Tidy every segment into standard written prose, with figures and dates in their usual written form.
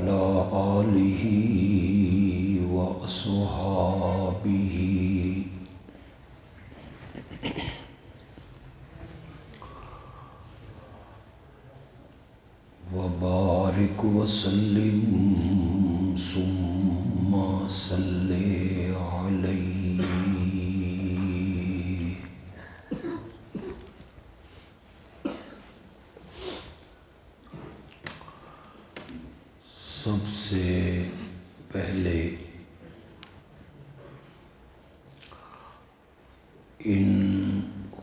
وعلى آله وأصحابه وبارك وسلم ثم صل عليه. سب سے پہلے ان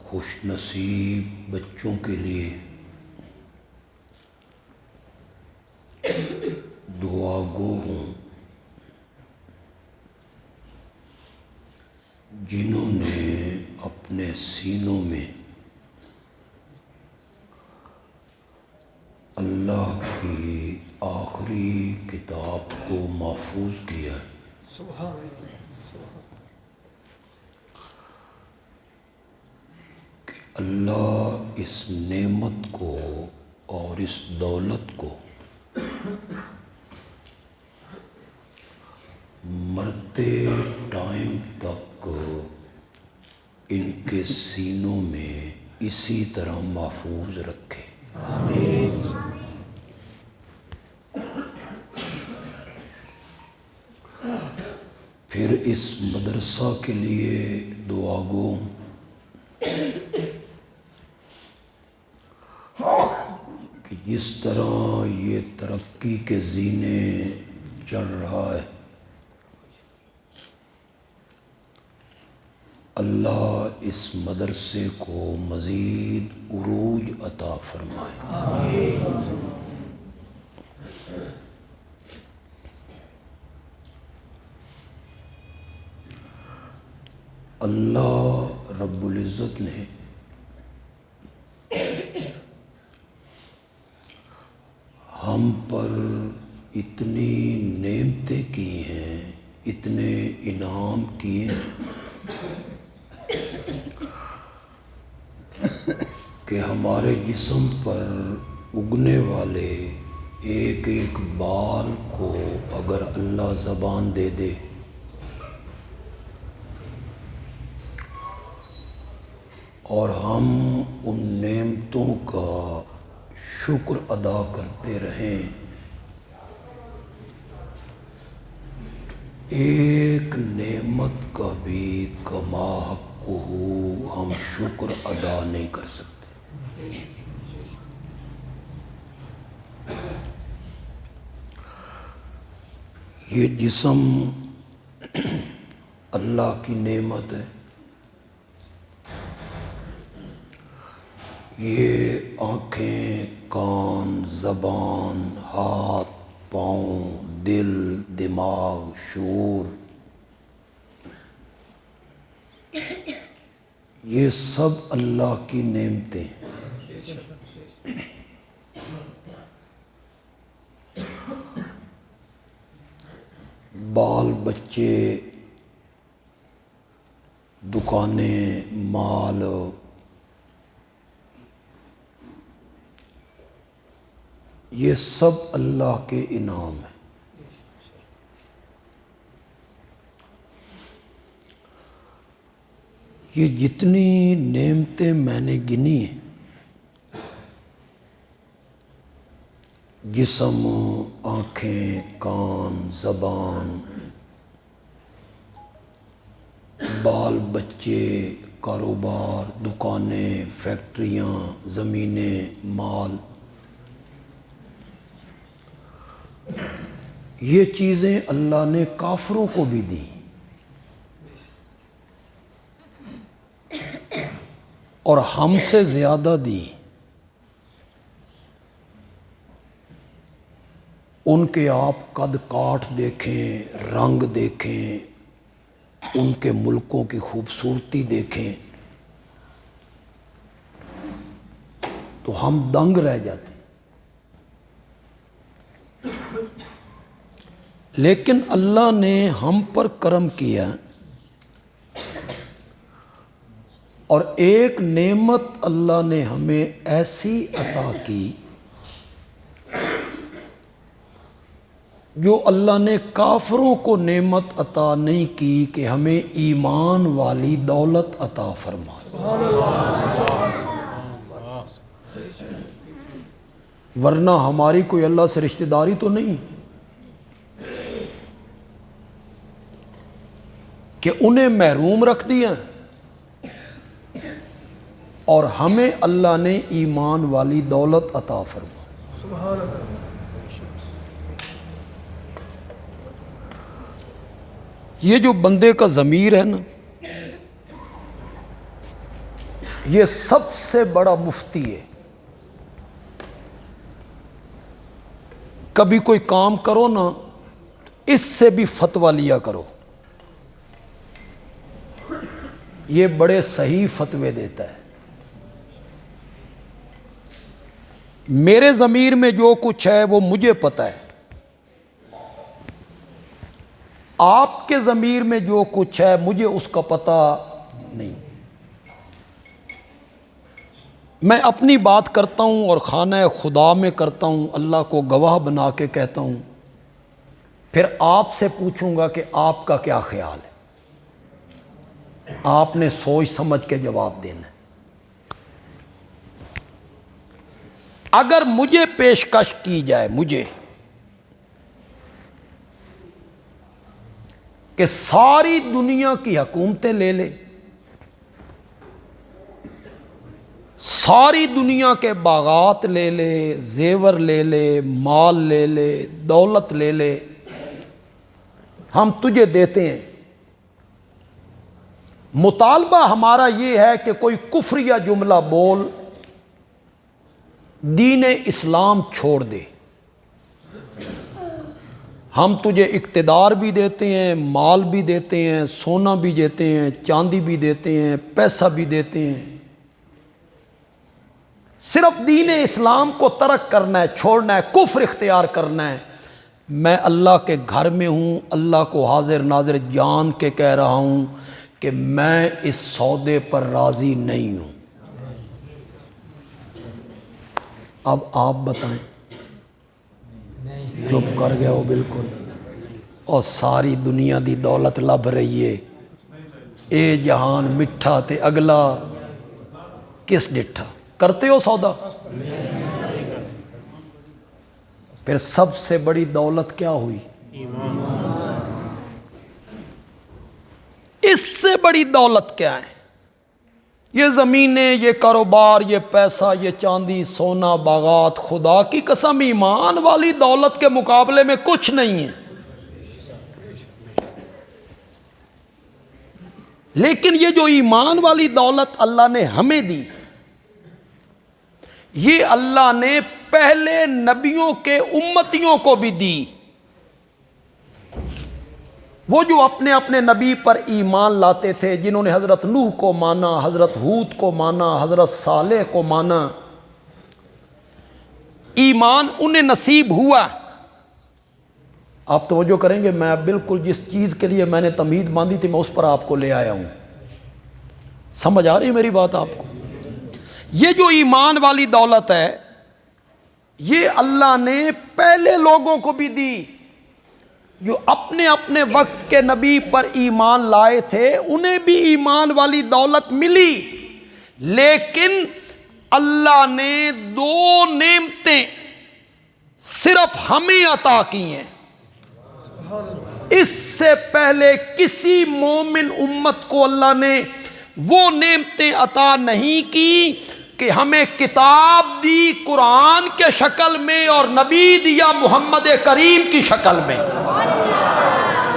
خوش نصیب بچوں کے لیے دعا گو ہوں جنہوں نے اپنے سینوں میں اللہ کی آخری کتاب کو محفوظ کیا ہے. کہ اللہ اس نعمت کو اور اس دولت کو مرتے ٹائم تک ان کے سینوں میں اسی طرح محفوظ رکھے. آمین. پھر اس مدرسہ کے لیے دعا گو کہ جس طرح یہ ترقی کے زینے چڑھ رہا ہے اللہ اس مدرسے کو مزید عروج عطا فرمائے. آمین. اللہ رب العزت نے ہم پر اتنی نعمتیں کی ہیں، اتنے انعام کیے ہیں کہ ہمارے جسم پر اگنے والے ایک ایک بال کو اگر اللہ زبان دے دے اور ہم ان نعمتوں کا شکر ادا کرتے رہیں، ایک نعمت کا بھی کما حقہ ہم شکر ادا نہیں کر سکتے. یہ جسم اللہ کی نعمت ہے. یہ آنکھیں، کان، زبان، ہاتھ، پاؤں، دل، دماغ، شعور، یہ سب اللہ کی نعمتیں. بال بچے، دکانیں، مال، یہ سب اللہ کے انعام ہیں. یہ جتنی نعمتیں میں نے گنی ہیں، جسم، آنکھیں، کان، زبان، بال بچے، کاروبار، دکانیں، فیکٹریاں، زمینیں، مال، یہ چیزیں اللہ نے کافروں کو بھی دی اور ہم سے زیادہ دی. ان کے آپ قد کاٹ دیکھیں، رنگ دیکھیں، ان کے ملکوں کی خوبصورتی دیکھیں تو ہم دنگ رہ جاتے. لیکن اللہ نے ہم پر کرم کیا اور ایک نعمت اللہ نے ہمیں ایسی عطا کی جو اللہ نے کافروں کو نعمت عطا نہیں کی کہ ہمیں ایمان والی دولت عطا فرما، ورنہ ہماری کوئی اللہ سے رشتہ داری تو نہیں کہ انہیں محروم رکھ دیا، اور ہمیں اللہ نے ایمان والی دولت عطا فرما۔ یہ جو بندے کا ضمیر ہے نا، یہ سب سے بڑا مفتی ہے۔ کبھی کوئی کام کرو نا، اس سے بھی فتویٰ لیا کرو، یہ بڑے صحیح فتوے دیتا ہے۔ میرے ضمیر میں جو کچھ ہے وہ مجھے پتہ ہے، آپ کے ضمیر میں جو کچھ ہے مجھے اس کا پتہ نہیں۔ میں اپنی بات کرتا ہوں اور خانہ خدا میں کرتا ہوں، اللہ کو گواہ بنا کے کہتا ہوں، پھر آپ سے پوچھوں گا کہ آپ کا کیا خیال ہے، آپ نے سوچ سمجھ کے جواب دینا ہے۔ اگر مجھے پیشکش کی جائے، مجھے، کہ ساری دنیا کی حکومتیں لے لے، ساری دنیا کے باغات لے لے، زیور لے لے، مال لے لے، دولت لے لے، ہم تجھے دیتے ہیں، مطالبہ ہمارا یہ ہے کہ کوئی کفریہ جملہ بول، دین اسلام چھوڑ دے، ہم تجھے اقتدار بھی دیتے ہیں، مال بھی دیتے ہیں، سونا بھی دیتے ہیں، چاندی بھی دیتے ہیں، پیسہ بھی دیتے ہیں، صرف دین اسلام کو ترک کرنا ہے، چھوڑنا ہے، کفر اختیار کرنا ہے۔ میں اللہ کے گھر میں ہوں، اللہ کو حاضر ناظر جان کے کہہ رہا ہوں کہ میں اس سودے پر راضی نہیں ہوں۔ اب آپ بتائیں، چپ کر گیا ہو بالکل، اور ساری دنیا دی دولت لب رہی ہے، اے جہان مٹھا تے اگلا کس ڈٹھا، کرتے ہو سودا؟ پھر سب سے بڑی دولت کیا ہوئی؟ اس سے بڑی دولت کیا ہے؟ یہ زمینیں، یہ کاروبار، یہ پیسہ، یہ چاندی، سونا، باغات، خدا کی قسم ایمان والی دولت کے مقابلے میں کچھ نہیں ہے۔ لیکن یہ جو ایمان والی دولت اللہ نے ہمیں دی، یہ اللہ نے پہلے نبیوں کے امتیوں کو بھی دی۔ وہ جو اپنے اپنے نبی پر ایمان لاتے تھے، جنہوں نے حضرت نوح کو مانا، حضرت ہود کو مانا، حضرت صالح کو مانا، ایمان انہیں نصیب ہوا۔ آپ توجہ کریں گے، میں بالکل جس چیز کے لیے میں نے تمہید باندھی تھی میں اس پر آپ کو لے آیا ہوں۔ سمجھ آ رہی ہے میری بات آپ کو؟ یہ جو ایمان والی دولت ہے، یہ اللہ نے پہلے لوگوں کو بھی دی، جو اپنے اپنے وقت کے نبی پر ایمان لائے تھے، انہیں بھی ایمان والی دولت ملی، لیکن اللہ نے دو نعمتیں صرف ہمیں عطا کی ہیں۔ اس سے پہلے کسی مومن امت کو اللہ نے وہ نعمتیں عطا نہیں کی کہ ہمیں کتاب دی قرآن کے شکل میں اور نبی دیا محمد کریم کی شکل میں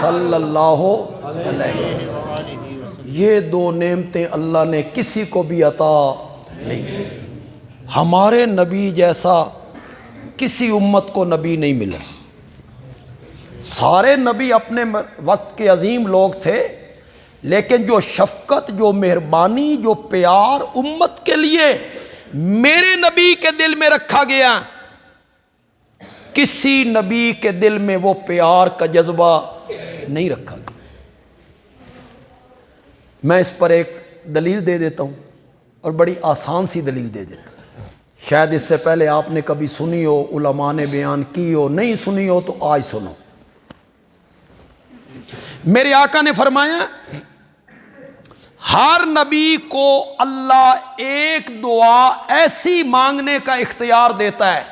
صلی اللہ علیہ وسلم۔ یہ دو نعمتیں اللہ نے کسی کو بھی عطا نہیں کی۔ ہمارے نبی جیسا کسی امت کو نبی نہیں ملا۔ سارے نبی اپنے وقت کے عظیم لوگ تھے، لیکن جو شفقت، جو مہربانی، جو پیار امت کے لیے میرے نبی کے دل میں رکھا گیا، کسی نبی کے دل میں وہ پیار کا جذبہ نہیں رکھا گیا۔ میں اس پر ایک دلیل دے دیتا ہوں، اور بڑی آسان سی دلیل دے دیتا ہوں، شاید اس سے پہلے آپ نے کبھی سنی ہو، علماء نے بیان کی ہو، نہیں سنی ہو تو آج سنو۔ میرے آقا نے فرمایا ہر نبی کو اللہ ایک دعا ایسی مانگنے کا اختیار دیتا ہے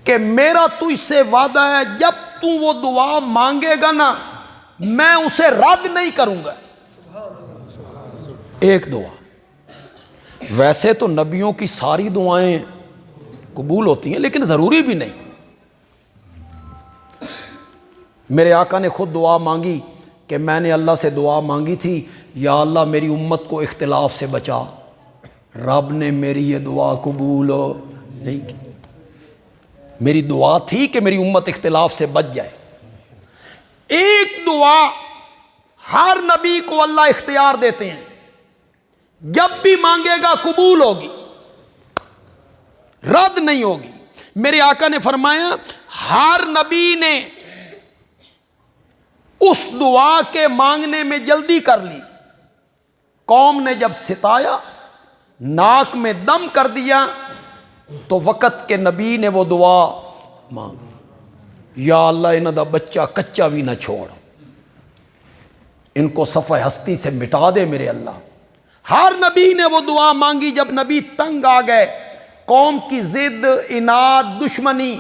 کہ میرا تجھ سے وعدہ ہے جب تو وہ دعا مانگے گا نا میں اسے رد نہیں کروں گا. ایک دعا. ویسے تو نبیوں کی ساری دعائیں قبول ہوتی ہیں لیکن ضروری بھی نہیں. میرے آقا نے خود دعا مانگی کہ میں نے اللہ سے دعا مانگی تھی یا اللہ میری امت کو اختلاف سے بچا. رب نے میری یہ دعا قبول نہیں کی. میری دعا تھی کہ میری امت اختلاف سے بچ جائے. ایک دعا ہر نبی کو اللہ اختیار دیتے ہیں جب بھی مانگے گا قبول ہوگی رد نہیں ہوگی. میرے آقا نے فرمایا ہر نبی نے اس دعا کے مانگنے میں جلدی کر لی. قوم نے جب ستایا ناک میں دم کر دیا تو وقت کے نبی نے وہ دعا مانگی یا اللہ انہاں دا بچہ کچا بھی نہ چھوڑ ان کو صفحہ ہستی سے مٹا دے میرے اللہ. ہر نبی نے وہ دعا مانگی. جب نبی تنگ آ گئے قوم کی ضد اناد دشمنی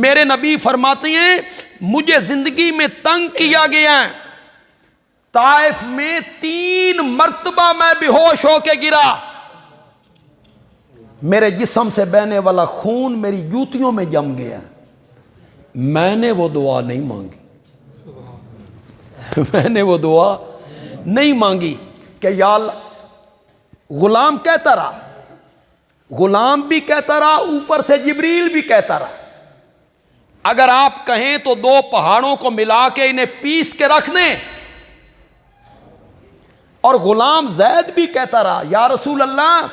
میرے نبی فرماتے ہیں مجھے زندگی میں تنگ کیا گیا ہے. طائف میں 3 مرتبہ میں بے ہوش ہو کے گرا. میرے جسم سے بہنے والا خون میری جوتیوں میں جم گیا. میں نے وہ دعا نہیں مانگی. میں نے وہ دعا نہیں مانگی کہ یا اللہ. غلام کہتا رہا غلام بھی کہتا رہا اوپر سے جبریل بھی کہتا رہا. اگر آپ کہیں تو 2 پہاڑوں کو ملا کے انہیں پیس کے رکھ دیں. اور غلام زید بھی کہتا رہا یا رسول اللہ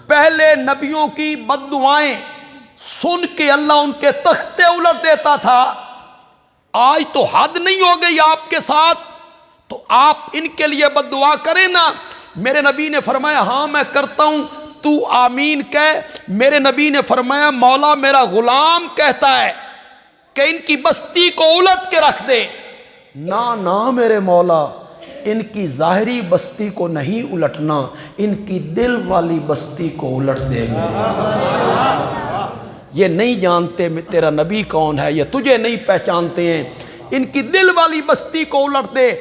پہلے نبیوں کی بد دعائیں سن کے اللہ ان کے تختے الٹ دیتا تھا. آج تو حد نہیں ہو گئی آپ کے ساتھ تو آپ ان کے لیے بد دعا کریں نا. میرے نبی نے فرمایا ہاں میں کرتا ہوں تو آمین کہہ. میرے نبی نے فرمایا مولا میرا غلام کہتا ہے کہ ان کی بستی کو الٹ کے رکھ دے. نہ میرے مولا ان کی ظاہری بستی کو نہیں الٹنا ان کی دل والی بستی کو الٹ دے گے. یہ نہیں جانتے تیرا نبی کون ہے یہ تجھے نہیں پہچانتے ہیں. ان کی دل والی بستی کو الٹ دے.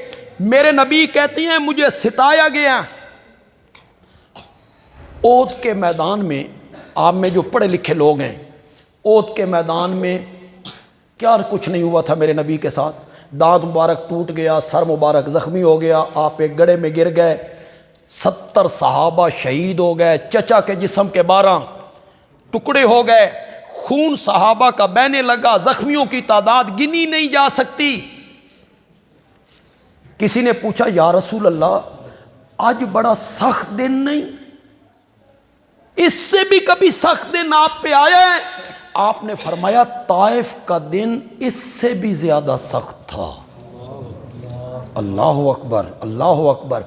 میرے نبی کہتے ہیں مجھے ستایا گیا. احد کے میدان میں آپ میں جو پڑھے لکھے لوگ ہیں احد کے میدان میں کیا کچھ نہیں ہوا تھا میرے نبی کے ساتھ. دانت مبارک ٹوٹ گیا سر مبارک زخمی ہو گیا آپ ایک گڑھے میں گر گئے. 70 صحابہ شہید ہو گئے. چچا کے جسم کے 12 ٹکڑے ہو گئے. خون صحابہ کا بہنے لگا. زخمیوں کی تعداد گنی نہیں جا سکتی. کسی نے پوچھا یا رسول اللہ آج بڑا سخت دن نہیں اس سے بھی کبھی سخت دن آپ پہ آیا ہے. آپ نے فرمایا طائف کا دن اس سے بھی زیادہ سخت تھا. اللہ اکبر اللہ اکبر.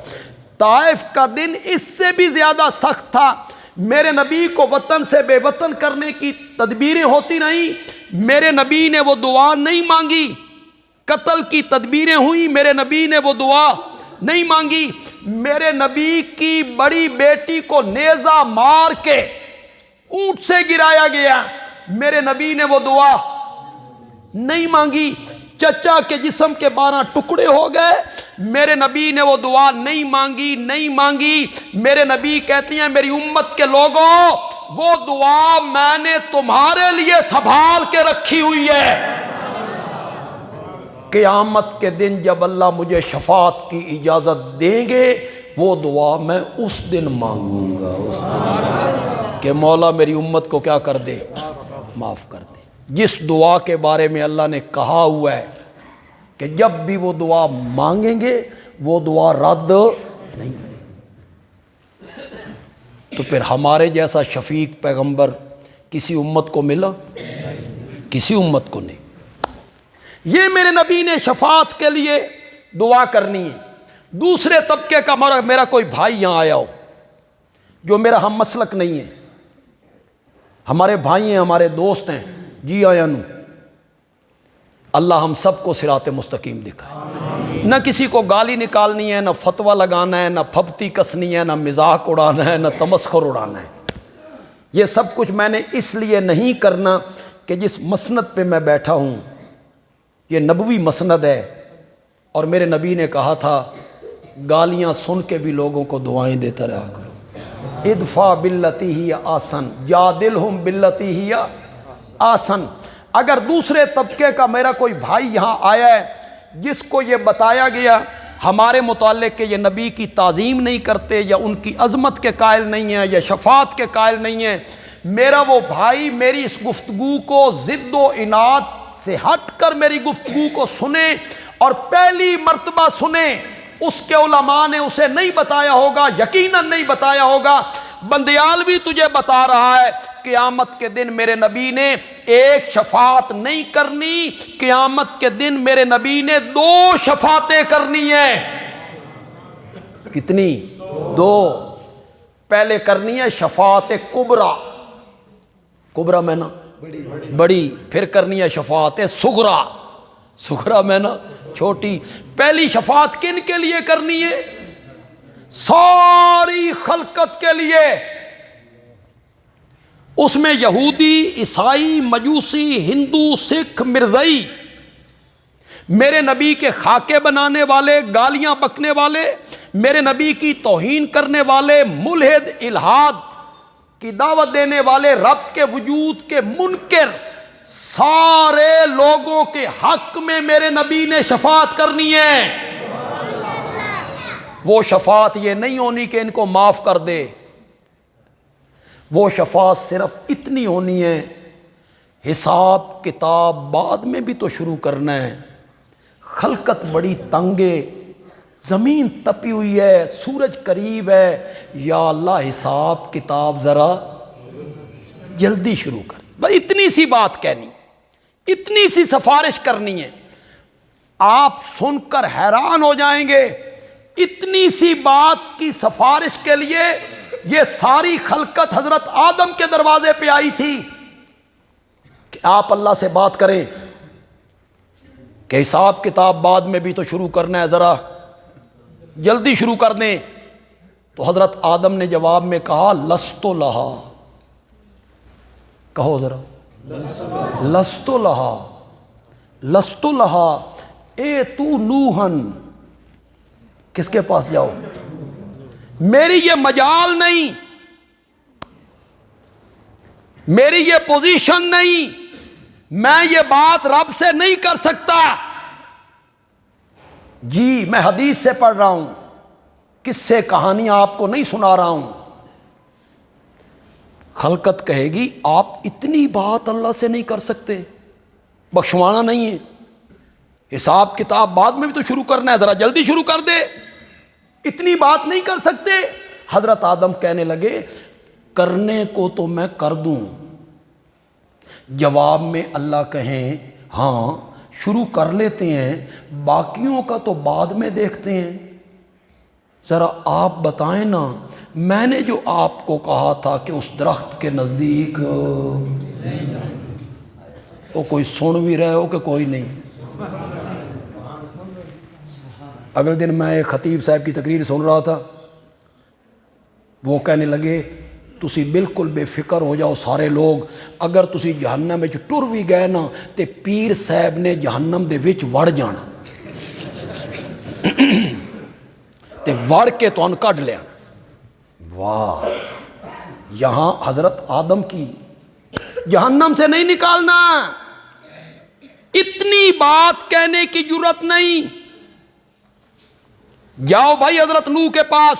طائف کا دن اس سے بھی زیادہ سخت تھا. میرے نبی کو وطن سے بے وطن کرنے کی تدبیریں ہوتی نہیں. میرے نبی نے وہ دعا نہیں مانگی. قتل کی تدبیریں ہوئی میرے نبی نے وہ دعا نہیں مانگی. میرے نبی کی بڑی بیٹی کو نیزہ مار کے اونٹ سے گرایا گیا. میرے نبی نے وہ دعا نہیں مانگی. چچا کے جسم کے 12 ٹکڑے ہو گئے. میرے نبی نے وہ دعا نہیں مانگی. میرے نبی کہتی ہیں میری امت کے لوگوں وہ دعا میں نے تمہارے لیے سنبھال کے رکھی ہوئی ہے. قیامت کے دن جب اللہ مجھے شفاعت کی اجازت دیں گے وہ دعا میں اس دن مانگوں گا. اس دن کہ مولا میری امت کو کیا کر دے معاف کر دے. جس دعا کے بارے میں اللہ نے کہا ہوا ہے کہ جب بھی وہ دعا مانگیں گے وہ دعا رد نہیں. تو پھر ہمارے جیسا شفیق پیغمبر کسی امت کو ملا؟ کسی امت کو نہیں. یہ میرے نبی نے شفاعت کے لیے دعا کرنی ہے. دوسرے طبقے کا میرا کوئی بھائی یہاں آیا ہو جو میرا ہم مسلک نہیں ہے ہمارے بھائی ہیں ہمارے دوست ہیں جی آیا نو اللہ ہم سب کو صراط مستقیم دکھائے۔ نہ کسی کو گالی نکالنی ہے، نہ فتویٰ لگانا ہے، نہ پھبتی کسنی ہے، نہ مذاق اڑانا ہے، نہ تمسخر اڑانا ہے۔ یہ سب کچھ میں نے اس لیے نہیں کرنا کہ جس مسند پہ میں بیٹھا ہوں یہ نبوی مسند ہے، اور میرے نبی نے کہا تھا گالیاں سن کے بھی لوگوں کو دعائیں دیتا رہا کرو۔ ادفع باللتی ہی آسن جادلہم باللتی ہی آسن۔ اگر دوسرے طبقے کا میرا کوئی بھائی یہاں آیا ہے جس کو یہ بتایا گیا ہمارے متعلق کہ یہ نبی کی تعظیم نہیں کرتے یا ان کی عظمت کے قائل نہیں ہیں یا شفاعت کے قائل نہیں ہیں، میرا وہ بھائی میری اس گفتگو کو ضد و عناد سے ہٹ کر میری گفتگو کو سنے، اور پہلی مرتبہ سنے۔ اس کے علماء نے اسے نہیں بتایا ہوگا، یقیناً نہیں بتایا ہوگا۔ بندیال بھی تجھے بتا رہا ہے قیامت کے دن میرے نبی نے ایک شفاعت نہیں کرنی، قیامت کے دن میرے نبی نے 2 شفاعتیں کرنی ہیں۔ کتنی؟ 2۔ پہلے کرنی ہے شفاعت کبریٰ، کبریٰ میں نا بڑی، پھر کرنی ہے شفاعت صغریٰ، صغریٰ میں نا چھوٹی۔ پہلی شفاعت کن کے لیے کرنی ہے؟ ساری خلقت کے لیے۔ اس میں یہودی، عیسائی، مجوسی، ہندو، سکھ، مرزائی، میرے نبی کے خاکے بنانے والے، گالیاں بکنے والے، میرے نبی کی توہین کرنے والے، ملحد، الحاد کی دعوت دینے والے، رب کے وجود کے منکر، سارے لوگوں کے حق میں میرے نبی نے شفاعت کرنی ہے۔ وہ شفاعت یہ نہیں ہونی کہ ان کو معاف کر دے، وہ شفاعت صرف اتنی ہونی ہے حساب کتاب بعد میں بھی تو شروع کرنا ہے۔ خلقت بڑی تنگ ہے، زمین تپی ہوئی ہے، سورج قریب ہے، یا اللہ حساب کتاب ذرا جلدی شروع کر۔ بس اتنی سی بات کہنی، اتنی سی سفارش کرنی ہے، آپ سن کر حیران ہو جائیں گے۔ اتنی سی بات کی سفارش کے لیے یہ ساری خلقت حضرت آدم کے دروازے پہ آئی تھی کہ آپ اللہ سے بات کریں کہ حساب کتاب بعد میں بھی تو شروع کرنا ہے، ذرا جلدی شروع کر دیں۔ تو حضرت آدم نے جواب میں کہا لست لہا، کہو ذرا لست لہا، لست لہا، اے تو نوحن، کس کے پاس جاؤ، میری یہ مجال نہیں، میری یہ پوزیشن نہیں، میں یہ بات رب سے نہیں کر سکتا۔ جی میں حدیث سے پڑھ رہا ہوں، کس سے کہانیاں آپ کو نہیں سنا رہا ہوں۔ خلقت کہے گی آپ اتنی بات اللہ سے نہیں کر سکتے، بخشوانا نہیں ہے، حساب کتاب بعد میں بھی تو شروع کرنا ہے، ذرا جلدی شروع کر دے، اتنی بات نہیں کر سکتے۔ حضرت آدم کہنے لگے کرنے کو تو میں کر دوں، جواب میں اللہ کہیں ہاں شروع کر لیتے ہیں، باقیوں کا تو بعد میں دیکھتے ہیں۔ ذرا آپ بتائیں نا، میں نے جو آپ کو کہا تھا کہ اس درخت کے نزدیک، وہ کوئی سن بھی رہے ہو کہ کوئی نہیں۔ اگلے دن میں ایک خطیب صاحب کی تقریر سن رہا تھا، وہ کہنے لگے تسی بالکل بے فکر ہو جاؤ سارے لوگ، اگر تسی جہنم میں ٹر بھی گئے نا تے پیر صاحب نے جہنم دے وچ وڑ جانا تے وڑ کے تو ان کڈ لیا۔ واہ، یہاں حضرت آدم کی جہنم سے نہیں نکالنا، اتنی بات کہنے کی جرت نہیں۔ جاؤ بھائی حضرت نوح کے پاس،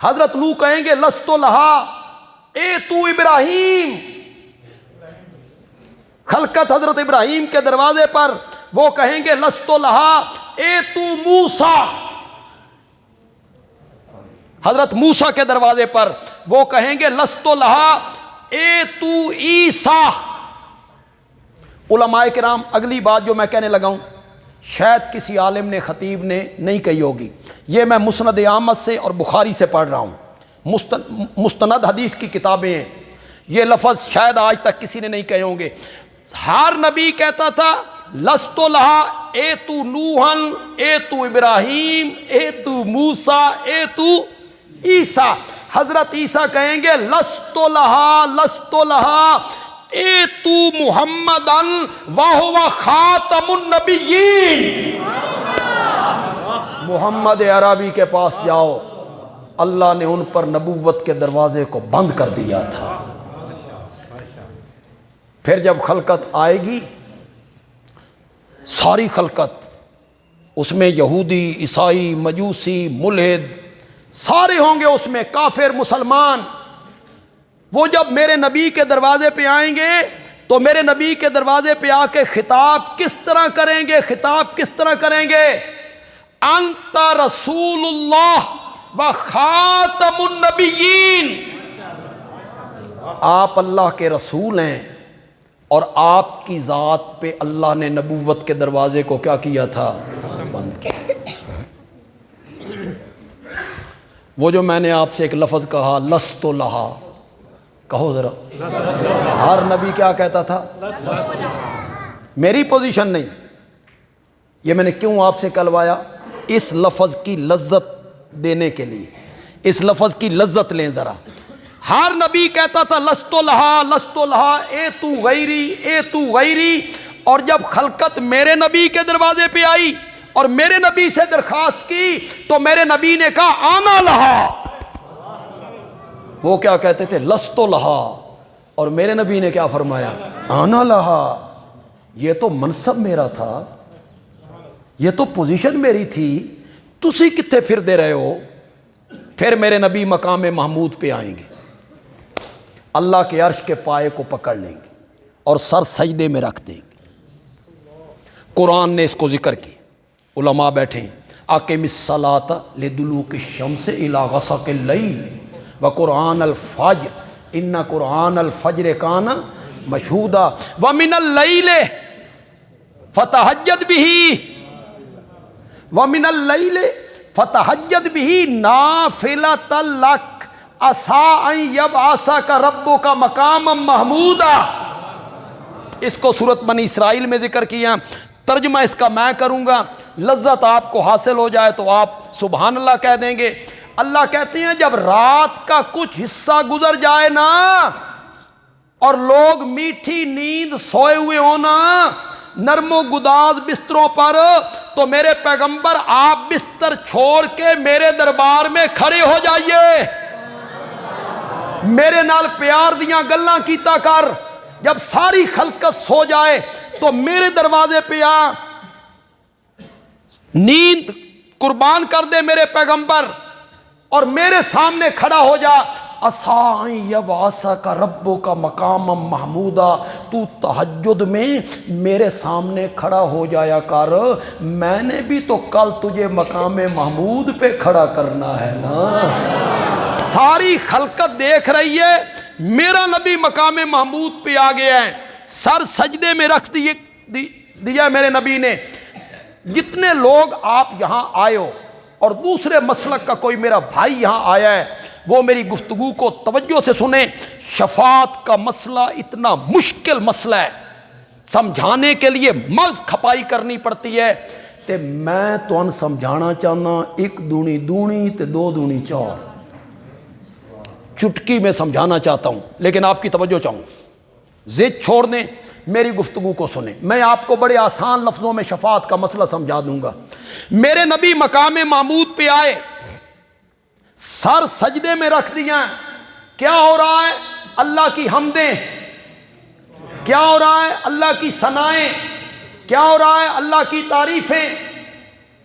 حضرت نوح کہیں گے لست لہا، اے تو ابراہیم، خلقت حضرت ابراہیم کے دروازے پر، وہ کہیں گے لست لہا، اے تو موسیٰ، حضرت موسیٰ کے دروازے پر وہ کہیں گے لست لہا، اے تو عیسیٰ۔ علماء کرام اگلی بات جو میں کہنے لگا ہوں شاید کسی عالم نے، خطیب نے نہیں کہی ہوگی، یہ میں مسند احمد سے اور بخاری سے پڑھ رہا ہوں، مستند حدیث کی کتابیں ہیں، یہ لفظ شاید آج تک کسی نے نہیں کہے ہوں گے۔ ہر نبی کہتا تھا لست لہا اے تو نوحن اے تو ابراہیم اے تو موسیٰ اے تو عیسیٰ. حضرت عیسیٰ کہیں گے لست لہا اے تو محمدن وہو خاتم النبیین. محمد عربی کے پاس جاؤ، اللہ نے ان پر نبوت کے دروازے کو بند کر دیا تھا. پھر جب خلقت آئے گی، ساری خلقت، اس میں یہودی، عیسائی، مجوسی، ملحد سارے ہوں گے، اس میں کافر، مسلمان. وہ جب میرے نبی کے دروازے پہ آئیں گے تو میرے نبی کے دروازے پہ آ کے خطاب کس طرح کریں گے؟ خطاب کس طرح کریں گے؟ انت رسول اللہ و خاتم النبیین. آپ اللہ کے رسول ہیں اور آپ کی ذات پہ اللہ نے نبوت کے دروازے کو کیا کیا تھا؟ بند کیا. وہ جو میں نے آپ سے ایک لفظ کہا لست لہا، کہو ذرا. ہر نبی کیا کہتا تھا؟ میری پوزیشن نہیں. یہ میں نے کیوں آپ سے کہلوایا؟ اس لفظ کی لذت دینے کے لیے. اس لفظ کی لذت لیں ذرا. ہر نبی کہتا تھا لست لہا اے تو غیری اے تو غیری. اور جب خلقت میرے نبی کے دروازے پہ آئی اور میرے نبی سے درخواست کی تو میرے نبی نے کہا آنا لہا. وہ کیا کہتے تھے؟ لست لہا. اور میرے نبی نے کیا فرمایا؟ آنا لہا. یہ تو منصب میرا تھا، یہ تو پوزیشن میری تھی، تسی کتنے پھر دے رہے ہو؟ پھر میرے نبی مقام محمود پہ آئیں گے، اللہ کے عرش کے پائے کو پکڑ لیں گے اور سر سجدے میں رکھ دیں گے. قرآن نے اس کو ذکر کی. علماء بیٹھے ہیں. اقم الصلاۃ لدلوک الشمس الی غسق اللیل وقرآن الفجر ان قرآن الفجر کان مشہودا ومن اللیل فتہجد بہ نافلۃ لک عسیٰ ان یبعثک ربک مقاما محمودا. اس کو سورۃ بنی اسرائیل میں ذکر کیا. ترجمہ اس کا میں کروں گا، لذت آپ کو حاصل ہو جائے تو آپ سبحان اللہ کہہ دیں گے. اللہ کہتے ہیں جب رات کا کچھ حصہ گزر جائے نا اور لوگ میٹھی نیند سوئے ہوئے ہونا نرم و گداز بستروں پر، تو میرے پیغمبر آپ بستر چھوڑ کے میرے دربار میں کھڑے ہو جائیے، میرے نال پیار دیاں گلاں کیتا کر. جب ساری خلقت سو جائے تو میرے دروازے پہ آ، نیند قربان کر دے میرے پیغمبر اور میرے سامنے کھڑا ہو جا. عسیٰ ان یبعثک ربک مقاما محمودا. تو تہجد میں میرے سامنے کھڑا ہو جایا کر، میں نے بھی تو کل تجھے مقام محمود پہ کھڑا کرنا ہے نا. ساری خلقت دیکھ رہی ہے میرا نبی مقام محمود پہ آ گیا ہے، سر سجدے میں رکھ دیا میرے نبی نے. جتنے لوگ آپ یہاں آئے ہو اور دوسرے مسلک کا کوئی میرا بھائی یہاں آیا ہے وہ میری گفتگو کو توجہ سے سنیں. شفاعت کا مسئلہ اتنا مشکل مسئلہ ہے، سمجھانے کے لیے مغز کھپائی کرنی پڑتی ہے. تے میں تو سمجھانا چاہنا 1 دونی دونی تے 2 دونی 4، چٹکی میں سمجھانا چاہتا ہوں، لیکن آپ کی توجہ چاہوں. ضد چھوڑ دیں، میری گفتگو کو سنیں. میں آپ کو بڑے آسان لفظوں میں شفاعت کا مسئلہ سمجھا دوں گا. میرے نبی مقام محمود پہ آئے، سر سجدے میں رکھ دیا. کیا ہو رہا ہے؟ اللہ کی حمدیں. کیا ہو رہا ہے؟ اللہ کی ثنائیں. کیا ہو رہا ہے؟ اللہ کی تعریفیں.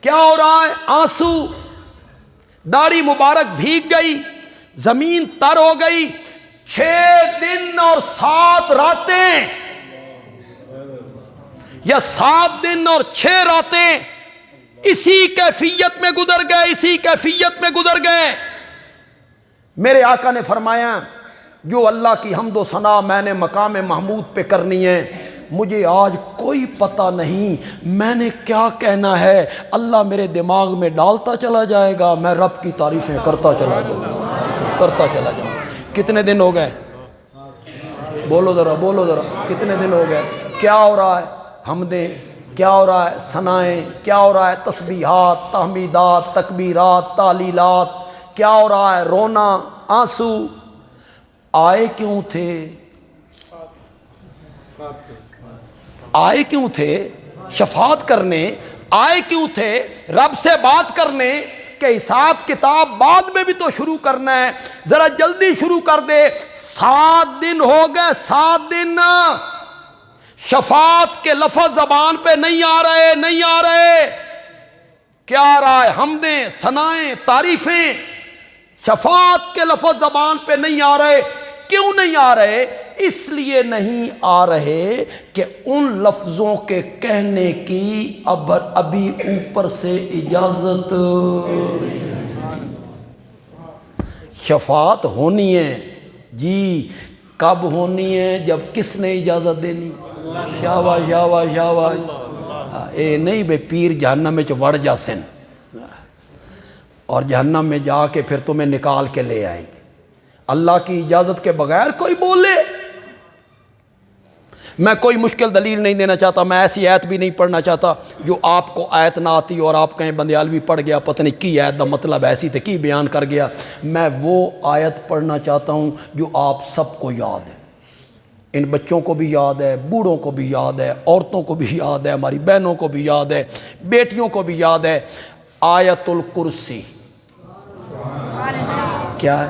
کیا ہو رہا ہے؟ آنسو. داڑھی مبارک بھیگ گئی، زمین تر ہو گئی. 6 دن اور 7 راتیں یا 7 دن اور 6 راتیں اسی کیفیت میں گزر گئے. میرے آقا نے فرمایا جو اللہ کی حمد و ثنا میں نے مقام محمود پہ کرنی ہے، مجھے آج کوئی پتہ نہیں میں نے کیا کہنا ہے، اللہ میرے دماغ میں ڈالتا چلا جائے گا، میں رب کی تعریفیں کرتا چلا جاؤں. کتنے دن ہو گئے؟ بولو ذرا کتنے دن ہو گئے؟ کیا ہو رہا ہے؟ حمدیں. کیا ہو رہا ہے؟ ثنائیں. کیا ہو رہا ہے؟ تسبیحات، تحمیدات، تکبیرات، تعلیلات. کیا ہو رہا ہے؟ رونا، آنسو. آئے کیوں تھے؟ آئے کیوں تھے؟ شفاعت کرنے. آئے کیوں تھے؟ رب سے بات کرنے. کہ حساب کتاب بعد میں بھی تو شروع کرنا ہے، ذرا جلدی شروع کر دے. 7 دن ہو گئے، 7 دن شفاعت کے لفظ زبان پہ نہیں آ رہے، نہیں آ رہے. کیا آ رہا ہے؟ حمدیں، ثنائیں، تعریفیں. شفاعت کے لفظ زبان پہ نہیں آ رہے. کیوں نہیں آ رہے؟ اس لیے نہیں آ رہے کہ ان لفظوں کے کہنے کی ابھی اوپر سے اجازت. شفاعت ہونی ہے جی. کب ہونی ہے؟ جب کس نے اجازت دینی؟ شاباش شاباش شاباش. اے نہیں بے پیر جہنم میں وڑ جا سن اور جہنم میں جا کے پھر تمہیں نکال کے لے آئیں گے. اللہ کی اجازت کے بغیر کوئی بولے. میں کوئی مشکل دلیل نہیں دینا چاہتا، میں ایسی آیت بھی نہیں پڑھنا چاہتا جو آپ کو آیت نہ آتی اور آپ کہیں بندیالوی پڑھ گیا، پتہ نہیں کی آیت دا مطلب ایسی تھے کی بیان کر گیا. میں وہ آیت پڑھنا چاہتا ہوں جو آپ سب کو یاد ہے. ان بچوں کو بھی یاد ہے، بوڑھوں کو بھی یاد ہے، عورتوں کو بھی یاد ہے، ہماری بہنوں کو بھی یاد ہے، بیٹیوں کو بھی یاد ہے. آیت الکرسی کیا ہے؟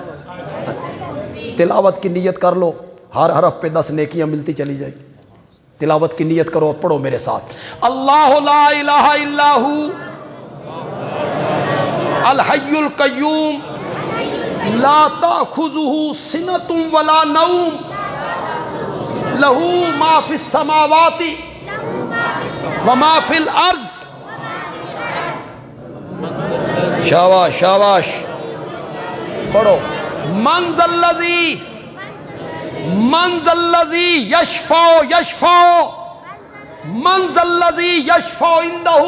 تلاوت کی نیت کر لو، ہر حرف پہ 10 نیکیاں ملتی چلی جائے گی. تلاوت کی نیت کرو، پڑھو میرے ساتھ. اللہ لا الہ الا ہو الحی القیوم لا تأخذہ سنۃ ولا نوم لہ ما فی السماوات وما فی الارض. شاباش شاباش پڑھو. من ذا الذی یشفع عندہ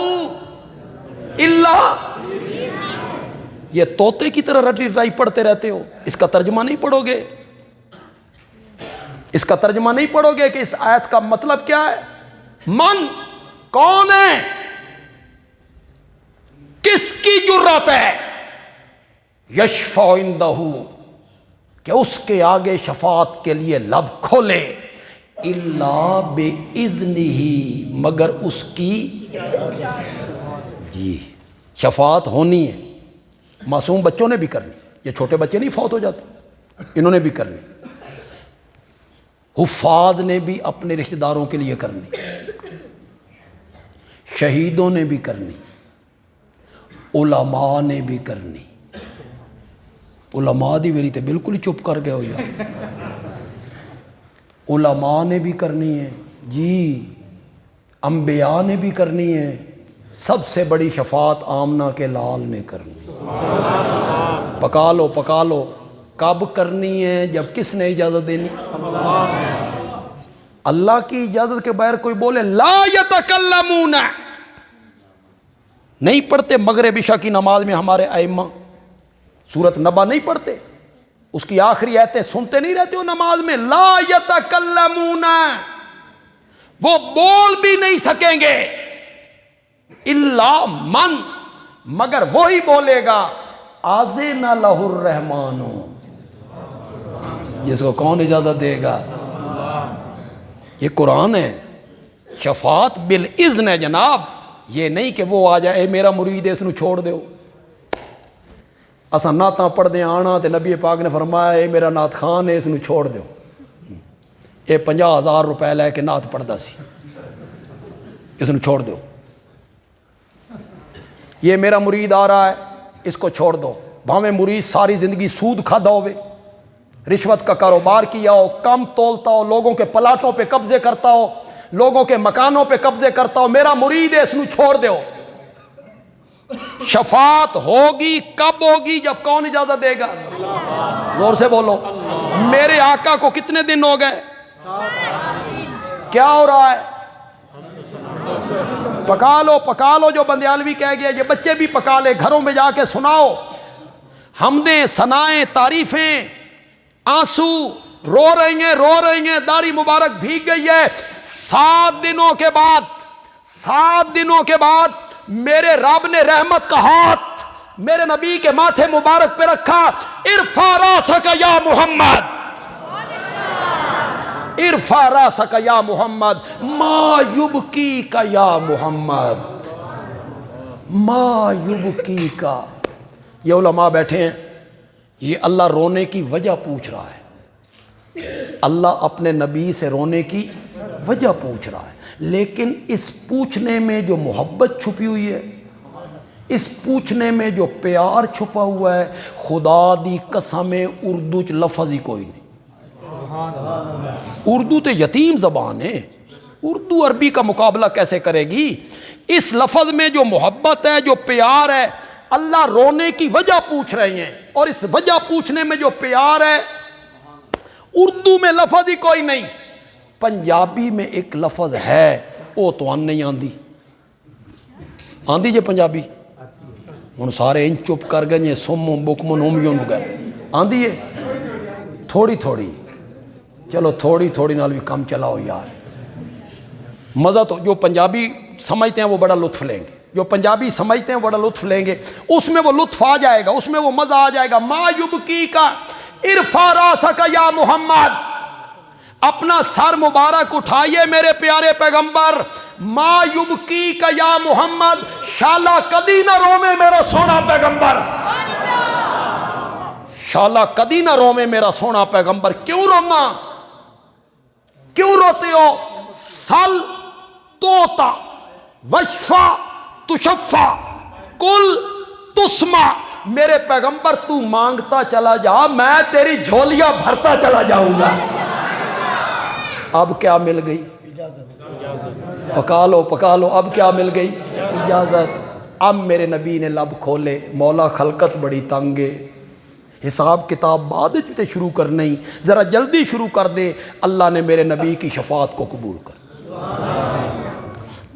الا. یہ طوطے کی طرح رٹی رٹائی پڑھتے رہتے ہو، اس کا ترجمہ نہیں پڑھو گے. اس کا ترجمہ نہیں پڑھو گے کہ اس آیت کا مطلب کیا ہے. من کون ہے؟ کس کی جرات ہے؟ یشفع عندہ کہ اس کے آگے شفاعت کے لیے لب کھولے. الا باذنہ مگر اس کی جی. شفاعت ہونی ہے. معصوم بچوں نے بھی کرنی. یہ چھوٹے بچے نہیں فوت ہو جاتے، انہوں نے بھی کرنی. حفاظ نے بھی اپنے رشتہ داروں کے لیے کرنی. شہیدوں نے بھی کرنی. علماء نے بھی کرنی. علماء دی میری تے بالکل ہی چپ کر گئے ہو یار. علماء نے بھی کرنی ہے جی. انبیاء نے بھی کرنی ہے. سب سے بڑی شفاعت آمنہ کے لال نے کرنی. پکا لو پکا لو. کب کرنی ہے؟ جب کس نے اجازت دینی؟ اللہ کی اجازت کے بغیر کوئی بولے لا یتکلمون. نہیں پڑھتے مغرب عشاء کی نماز میں ہمارے ائمہ سورۃ نبا نہیں پڑھتے؟ اس کی آخری آیتیں سنتے نہیں رہتے ہو نماز میں؟ لا یتکلمون، وہ بول بھی نہیں سکیں گے. الا من مگر وہی بولے گا اذن لہ الرحمن، جس کو کون اجازت دے گا؟ یہ قرآن ہے. شفاعت بالاذن ہے جناب. یہ نہیں کہ وہ آ جائے اے میرا مرید ہے اس نو چھوڑ دیو. اساں نعتاں پڑھ دیں آنا تے نبی پاک نے فرمایا اے میرا نعت خان ہے اس نو چھوڑ دیو. اے 50,000 روپے لے کے نعت پڑھدا سی، اس نو چھوڑ دیو. یہ میرا مرید آ رہا ہے اس کو چھوڑ دو. بھاویں مرید ساری زندگی سود کھادا ہوئے، رشوت کا کاروبار کیا ہو، کم تولتا ہو، لوگوں کے پلاٹوں پہ قبضے کرتا ہو، لوگوں کے مکانوں پہ قبضے کرتا ہو، میرا مرید ہے اس نو چھوڑ دیو. شفاعت ہوگی کب ہوگی؟ جب کون اجازت دے گا؟ زور سے بولو. میرے آقا کو کتنے دن ہو گئے؟ کیا ہو رہا ہے؟ پکا لو پکا لو. جو بندیالوی کہہ گیا یہ بچے بھی پکا لے، گھروں میں جا کے سناؤ. حمدیں، ثنائیں، تعریفیں، آنسو، رو رہی ہیں, داڑھی مبارک بھیگ گئی ہے. 7 دنوں کے بعد میرے رب نے رحمت کا ہاتھ میرے نبی کے ماتھے مبارک پہ رکھا. ارفع راسک یا محمد, ارفع راسک یا محمد, ما یبکی کا یا محمد, ما یبکی کا. یہ علماء بیٹھے ہیں, یہ اللہ رونے کی وجہ پوچھ رہا ہے. اللہ اپنے نبی سے رونے کی وجہ پوچھ رہا ہے, لیکن اس پوچھنے میں جو محبت چھپی ہوئی ہے, اس پوچھنے میں جو پیار چھپا ہوا ہے, خدا دی قسم اردو چ لفظ ہی کوئی نہیں. اردو تو یتیم زبان ہے, اردو عربی کا مقابلہ کیسے کرے گی؟ اس لفظ میں جو محبت ہے, جو پیار ہے, اللہ رونے کی وجہ پوچھ رہے ہیں, اور اس وجہ پوچھنے میں جو پیار ہے اردو میں لفظ ہی کوئی نہیں. پنجابی میں ایک لفظ ہے, وہ تو ان نہیں آندی. آندی جے پنجابی ہن سارے ان چپ کر گئے, سمو بکم نومیوں نو گئے. آندی ہے تھوڑی تھوڑی, چلو تھوڑی تھوڑی نال بھی کم چلاؤ یار. مزہ تو جو پنجابی سمجھتے ہیں وہ بڑا لطف لیں گے, جو پنجابی سمجھتے ہیں وہ بڑا لطف لیں گے, اس میں وہ لطف آ جائے گا, اس میں وہ مزہ آ جائے گا. ما یبکی کا ارفع راسک یا محمد, اپنا سر مبارک اٹھائیے میرے پیارے پیغمبر. ما یبکی کا یا محمد, شالا کدی نہ رومے میرا سونا پیغمبر, شالا کدی نہ رومے میرا سونا پیغمبر. کیوں رونا, کیوں روتے ہو؟ سل توتا وشفا تشفا کل تسمع, میرے پیغمبر تو مانگتا چلا جا, میں تیری جھولیاں بھرتا چلا جاؤں گا. اب کیا مل گئی؟ پکا لو, اب کیا مل گئی؟ اجازت. اب میرے نبی نے لب کھولے, مولا خلقت بڑی تنگ ہے, حساب کتاب بعد تے شروع کرنی, ذرا جلدی شروع کر دے. اللہ نے میرے نبی کی شفاعت کو قبول کر.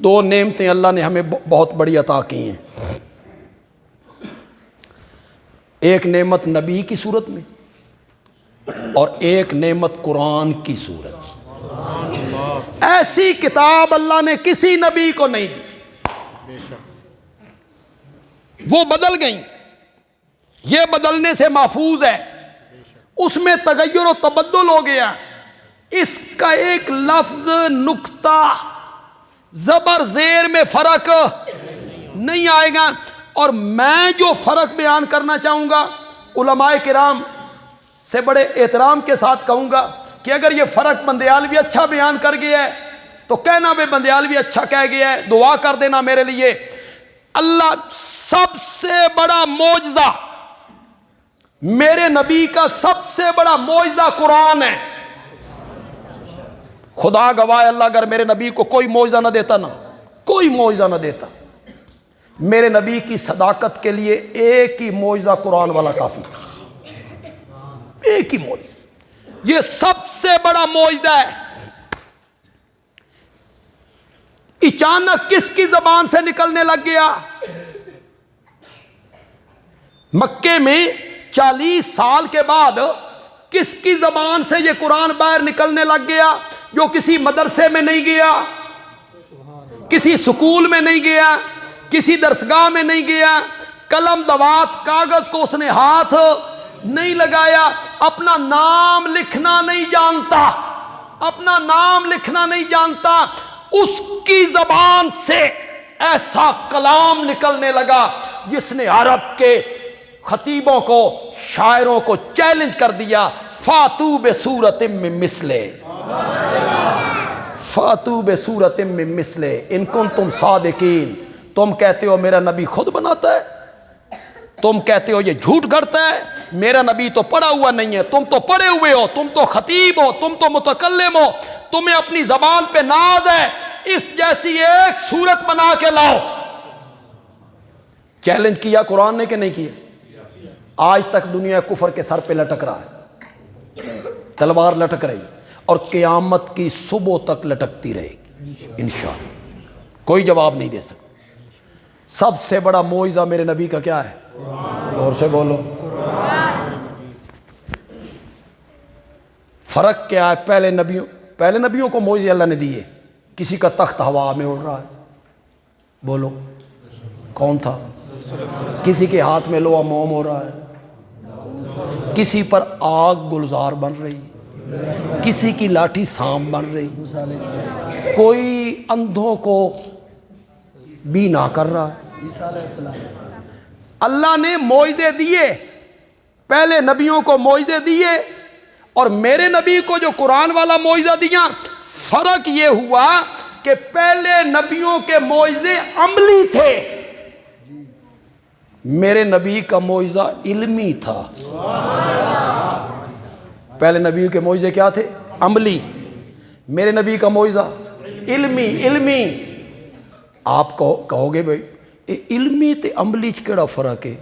2 نعمتیں اللہ نے ہمیں بہت بڑی عطا کی ہیں. ایک نعمت نبی کی صورت میں, اور ایک نعمت قرآن کی صورت. ایسی کتاب اللہ نے کسی نبی کو نہیں دی, وہ بدل گئیں, یہ بدلنے سے محفوظ ہے. اس میں تغیر و تبدل ہو گیا. اس کا ایک لفظ, نقطہ, زبر زیر میں فرق نہیں آئے گا. اور میں جو فرق بیان کرنا چاہوں گا, علماء کرام سے بڑے احترام کے ساتھ کہوں گا کہ اگر یہ فرق بندیالوی اچھا بیان کر گیا ہے تو کہنا بے بندیالوی اچھا کہہ گیا ہے, دعا کر دینا میرے لیے. اللہ سب سے بڑا معجزہ, میرے نبی کا سب سے بڑا معجزہ قرآن ہے. خدا گواہ اللہ, اگر میرے نبی کو کوئی معجزہ نہ دیتا, نا کوئی معجزہ نہ دیتا, میرے نبی کی صداقت کے لیے ایک ہی معجزہ قرآن والا کافی, ایک ہی معجزہ. یہ سب سے بڑا معجزہ ہے. اچانک کس کی زبان سے نکلنے لگ گیا؟ مکے میں 40 سال کے بعد کس کی زبان سے یہ قرآن باہر نکلنے لگ گیا؟ جو کسی مدرسے میں نہیں گیا, کسی سکول میں نہیں گیا, کسی درسگاہ میں نہیں گیا, قلم دوات کاغذ کو اس نے ہاتھ نہیں لگایا, اپنا نام لکھنا نہیں جانتا, اپنا نام لکھنا نہیں جانتا, اس کی زبان سے ایسا کلام نکلنے لگا جس نے عرب کے خطیبوں کو, شاعروں کو چیلنج کر دیا. فاتو بسورۃ من مثلہ, فاتو بسورۃ من مثلہ ان کنتم صادقین. تم کہتے ہو میرا نبی خود بناتا ہے, تم کہتے ہو یہ جھوٹ گھڑتا ہے, میرا نبی تو پڑھا ہوا نہیں ہے, تم تو پڑھے ہوئے ہو, تم تو خطیب ہو, تم تو متکلم ہو, تمہیں اپنی زبان پہ ناز ہے, اس جیسی ایک صورت بنا کے لاؤ. چیلنج کیا قرآن نے کہ نہیں کیا؟ آج تک دنیا کفر کے سر پہ لٹک رہا ہے, تلوار لٹک رہی, اور قیامت کی صبح تک لٹکتی رہے گی انشاءاللہ. کوئی جواب نہیں دے سکتا. سب سے بڑا معجزہ میرے نبی کا کیا ہے؟ اور سے بولو. فرق کیا ہے؟ پہلے نبیوں کو معجزے اللہ نے دیے. کسی کا تخت ہوا میں اڑ رہا ہے، بولو کون تھا؟ کسی کے ہاتھ میں لوہا موم ہو رہا ہے، کسی پر آگ گلزار بن رہی، کسی کی لاٹھی سانپ بن رہی، کوئی اندھوں کو بینا کر رہا. اللہ نے معجزے دیے، پہلے نبیوں کو معجزے دیے، اور میرے نبی کو جو قرآن والا معجزہ دیا. فرق یہ ہوا کہ پہلے نبیوں کے معجزے عملی تھے، میرے نبی کا معجزہ علمی تھا. پہلے نبی کے معجزے کیا تھے؟ عملی. میرے نبی کا معجزہ علمی. آپ کہو گے بھائی علمی تے عملی چ کیڑا فرق ہے؟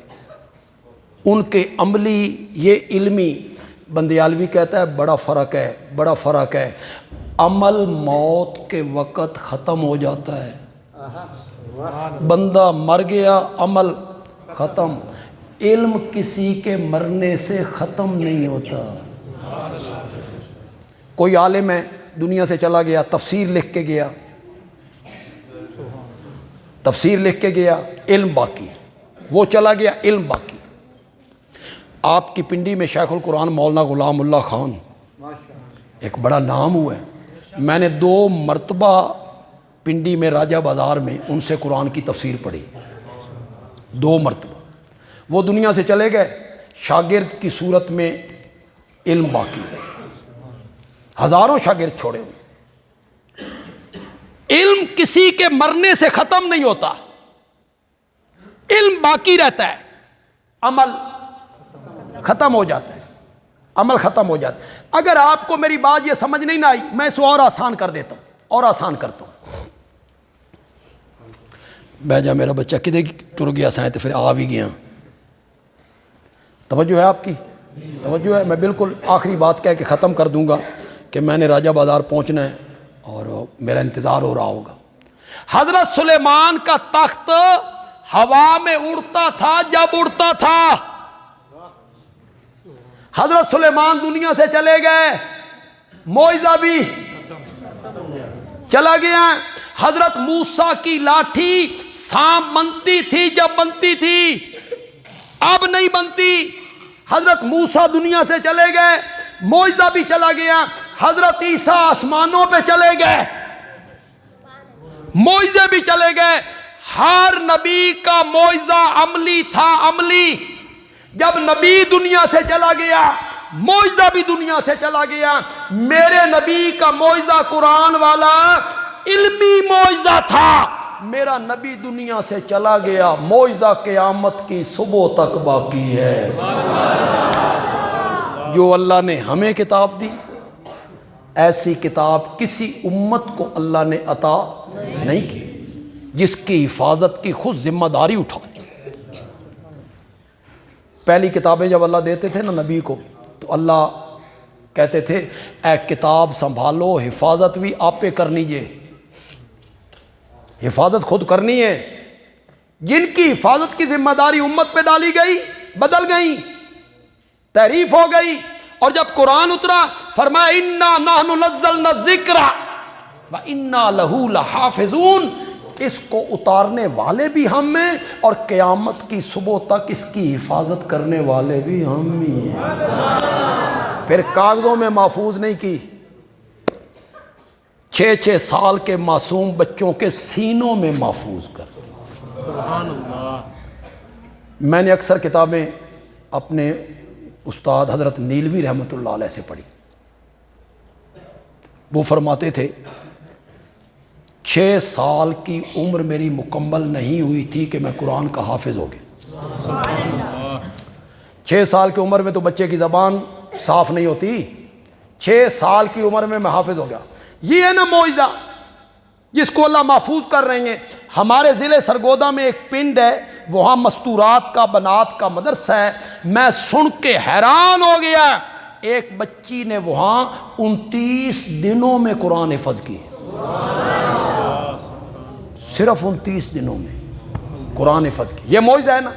ان کے عملی، یہ علمی. بندیالوی کہتا ہے بڑا فرق ہے. عمل موت کے وقت ختم ہو جاتا ہے، بندہ مر گیا عمل ختم. علم کسی کے مرنے سے ختم نہیں ہوتا. کوئی عالم ہے دنیا سے چلا گیا، تفسیر لکھ کے گیا، علم باقی. وہ چلا گیا، علم باقی. آپ کی پنڈی میں شیخ القرآن مولانا غلام اللہ خان ایک بڑا نام ہوا ہے. میں نے 2 مرتبہ پنڈی میں راجہ بازار میں ان سے قرآن کی تفسیر پڑھی، 2 مرتبہ. وہ دنیا سے چلے گئے، شاگرد کی صورت میں علم باقی، ہزاروں شاگرد چھوڑے ہوئے. علم کسی کے مرنے سے ختم نہیں ہوتا، علم باقی رہتا ہے، عمل ختم ہو جاتا ہے، عمل ختم ہو جاتا ہے. اگر آپ کو میری بات یہ سمجھ نہیں نہ آئی، میں اس کو اور آسان کر دیتا ہوں، اور آسان کرتا ہوں. بہ جا میرا بچہ کدے ٹر گیا سائیں تو پھر آ بھی گیا. توجہ ہے آپ کی؟ توجہ ہے؟ میں بالکل آخری بات کہہ کے ختم کر دوں گا کہ میں نے راجہ بازار پہنچنا ہے اور میرا انتظار ہو رہا ہوگا. حضرت سلیمان کا تخت ہوا میں اڑتا تھا جب اڑتا تھا. حضرت سلیمان دنیا سے چلے گئے، معجزہ بھی چلا گیا. حضرت موسیٰ کی لاٹھی سانپ بنتی تھی جب بنتی تھی، اب نہیں بنتی. حضرت موسیٰ دنیا سے چلے گئے، معجزہ بھی چلا گیا. حضرت عیسیٰ آسمانوں پہ چلے گئے، معجزے بھی چلے گئے. ہر نبی کا معجزہ عملی تھا، عملی. جب نبی دنیا سے چلا گیا، معجزہ بھی دنیا سے چلا گیا. میرے نبی کا معجزہ قرآن والا علمی معجزہ تھا. میرا نبی دنیا سے چلا گیا، معجزہ قیامت کی صبح تک باقی ہے. جو اللہ نے ہمیں کتاب دی، ایسی کتاب کسی امت کو اللہ نے عطا نہیں کی جس کی حفاظت کی خود ذمہ داری اٹھانی. پہلی کتابیں جب اللہ دیتے تھے نا نبی کو، تو اللہ کہتے تھے اے کتاب سنبھالو، حفاظت بھی آپ پہ کرنی جے، حفاظت خود کرنی ہے. جن کی حفاظت کی ذمہ داری امت پہ ڈالی گئی، بدل گئی، تحریف ہو گئی. اور جب قرآن اترا، فرمایا انا نحن نزلنا الذکر وانا لہ لحافظون. اس کو اتارنے والے بھی ہم ہیں اور قیامت کی صبح تک اس کی حفاظت کرنے والے بھی ہم ہی ہیں. پھر کاغذوں میں محفوظ نہیں کی، 6 سال کے معصوم بچوں کے سینوں میں محفوظ کر. سبحان اللہ. میں نے اکثر کتابیں اپنے استاد حضرت نیلوی رحمۃ اللہ علیہ سے پڑھی. وہ فرماتے تھے 6 سال کی عمر میری مکمل نہیں ہوئی تھی کہ میں قرآن کا حافظ ہو گیا. 6 سال کی عمر میں تو بچے کی زبان صاف نہیں ہوتی. 6 سال کی عمر میں حافظ ہو گیا. یہ ہے نا معجزہ جس کو اللہ محفوظ کر رہے ہیں. ہمارے ضلع سرگودا میں ایک پنڈ ہے، وہاں مستورات کا بنات کا مدرسہ ہے. میں سن کے حیران ہو گیا. ایک بچی نے وہاں 29 دنوں میں قرآن حفظ کی، صرف 29 دنوں میں قرآن حفظ کی. یہ معجزہ ہے نا.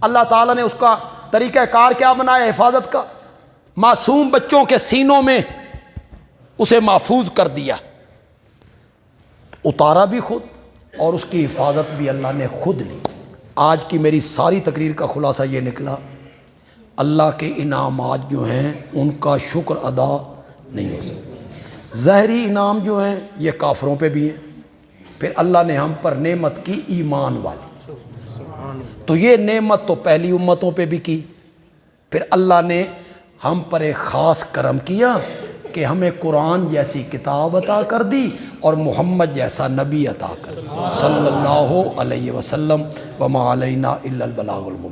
اللہ تعالیٰ نے اس کا طریقہ کار کیا بنایا حفاظت کا؟ معصوم بچوں کے سینوں میں اسے محفوظ کر دیا، اتارا بھی خود اور اس کی حفاظت بھی اللہ نے خود لی۔ آج کی میری ساری تقریر کا خلاصہ یہ نکلا، اللہ کے انعامات جو ہیں ان کا شکر ادا نہیں ہو سکتا۔ ظاہری انعام جو ہیں یہ کافروں پہ بھی ہیں، پھر اللہ نے ہم پر نعمت کی ایمان والی، تو یہ نعمت تو پہلی امتوں پہ بھی کی، پھر اللہ نے ہم پر ایک خاص کرم کیا کہ ہمیں قرآن جیسی کتاب عطا کر دی اور محمد جیسا نبی عطا کر دی صلی اللہ علیہ وسلم، وما علینا الا البلاغ المبین۔